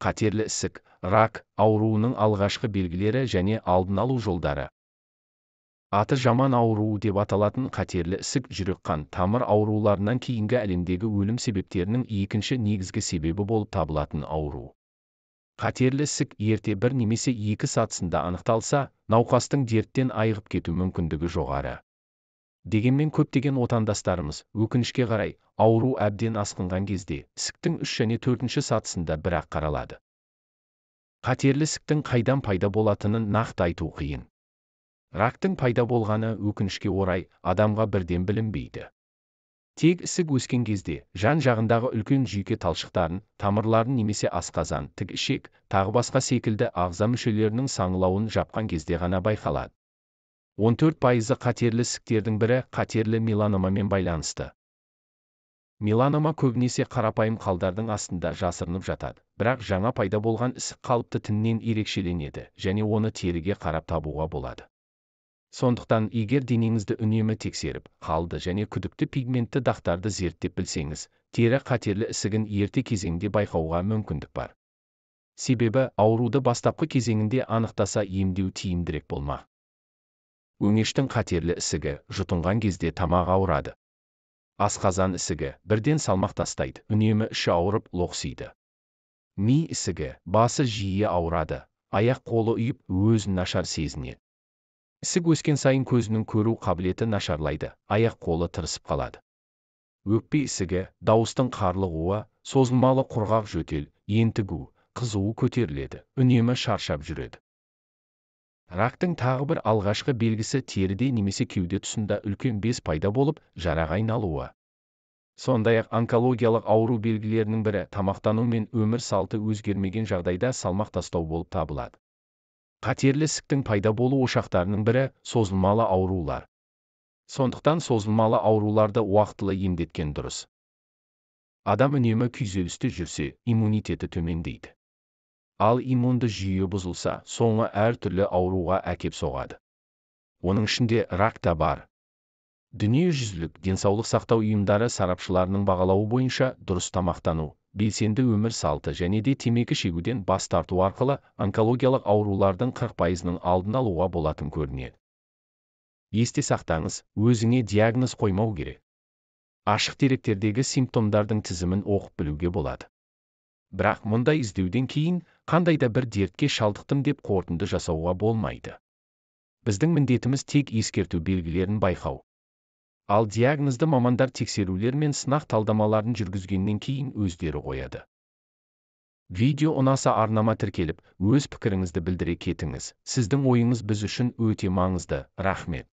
Қатерлі ісік, рак ауруының алғашқы белгілері және алдын алу жолдары. Аты жаман ауруы деп аталатын қатерлі ісік жүрек-қан тамыр ауруларынан кейінгі әлемдегі өлім себептерінің екінші негізгі себебі болып табылатын ауру. Қатерлі ісік ерте бір немесе екі сатысында анықталса, науқастың дерттен айығып кету мүмкіндігі жоғары. Дегенмен көптеген отандастарымыз, өкінішке қарай, ауру әбден асқынған кезде, ісіктің 3 және 4 сатысында бірақ қаралады. Қатерлі ісіктің қайдан пайда болатынын нақты айту қиын. Рактың пайда болғаны өкінішке орай, адамға бірден білінбейді. Тек ісік өскен кезде, жан-жағындағы үлкен жүйке талшықтарын, тамырларын немесе асқазан, тік ішек, тағы басқа секілді ағза мүшелерінің саңылауын жапқан кезде ғана байқалады. 14% қатерлі ісіктердің бірі қатерлі меланомамен байланысты. Меланома көбінесе қарапайым қалдардың астында жасырынып жатады, бірақ жаңа пайда болған ісік қалыпты тіннен ерекшеленеді және оны теріге қарап табуға болады. Сондықтан, егер денеңізді үнемі тексеріп, қалды және күдікті пигментті дақтарды зерттеп білсеңіз, тері қатерлі ісігін ерте кезеңде байқауға мүмкіндік бар. Себебі, ауруды бастапқы кезеңінде анықтаса емдеу тиімдірек болмақ. Өңештің қатерлі ісігі, жұтынған кезде тамақ ауырады. Асқазан ісігі, бірден салмақ тастайды, үнемі іші ауырып, лоқсиды. Ми ісігі, басы жиі ауырады, аяқ-қолы ұйып, өзін нашар сезінеді. Ісік өскен сайын көзінің көру қабілеті нашарлайды, аяқ-қолы тырысып қалады. Өкпе ісігі, дауыстың қарлығуы, созылмалы құрғақ жөтел, ентігу, қызуы көтеріледі, үнемі шаршап жүреді. Рактың тағы бір алғашқы белгісі теріде немесе кеуде тұсында үлкен без пайда болып, жараға айналуы. Сондай-ақ онкологиялық ауру белгілерінің бірі тамақтану мен өмір салты өзгермеген жағдайда салмақ тастау болып табылады. Қатерлі ісіктің пайда болу ошақтарының бірі созылмалы аурулар. Сондықтан созылмалы ауруларды уақытылы емдеткен дұрыс. Адам үнемі күйзелісте жүрсе, иммунитеті төмендейді. Ал иммунды жүйе бұзылса, соңы әртүрлі ауруға әкеп соғады. Оның ішінде рак та бар. Дүниежүзілік денсаулық сақтау ұйымдары сарапшыларының бағалауы бойынша дұрыс тамақтану, белсенді өмір салты және де темекі шегуден бас тарту арқылы онкологиялық аурулардың 40%-ның алдын алуға болатын көрінеді. Есте сақтаңыз, өзіңе диагноз қоймау керек. Ашық деректердегі симптомдардың тізімін оқып білуге болады. Бірақ мұндай іздеуден кейін, қандай да бір дертке шалдықтым деп қорытынды жасауға болмайды. Біздің міндетіміз тек ескерту белгілерін байқау. Ал диагнозды мамандар тексерулер мен сынақ талдамаларын жүргізгеннен кейін өздері қояды. Видео ұнаса арнама тіркеліп, өз пікіріңізді білдіре кетіңіз. Сіздің ойыңыз біз үшін өте маңызды. Рахмет.